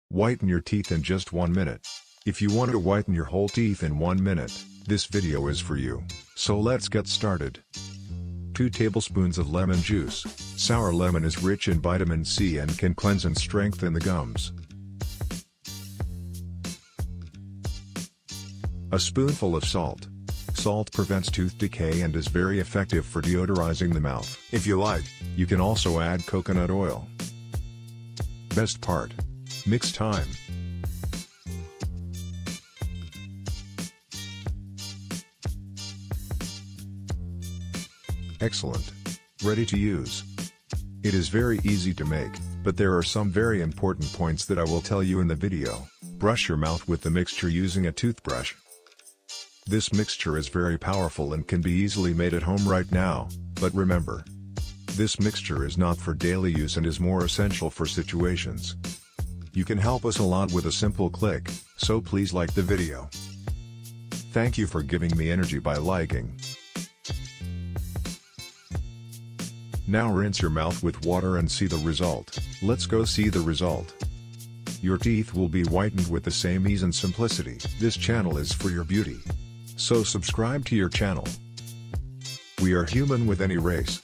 Whiten your teeth in just 1 minute. If you want to whiten your whole teeth in 1 minute, this video is for you. So let's get started. 2 tablespoons of lemon juice. Sour lemon is rich in vitamin C and can cleanse and strengthen the gums. A spoonful of salt. Salt prevents tooth decay and is very effective for deodorizing the mouth. If you like, you can also add coconut oil. Best part. Mix time. Excellent. Ready to use. It is very easy to make, but there are some very important points that I will tell you in the video. Brush your mouth with the mixture using a toothbrush. This mixture is very powerful and can be easily made at home right now, but remember, this mixture is not for daily use and is more essential for situations. You can help us a lot with a simple click, so please like the video. Thank you for giving me energy by liking. Now rinse your mouth with water and see the result. Let's go see the result. Your teeth will be whitened with the same ease and simplicity. This channel is for your beauty. So subscribe to your channel. We are human with any race.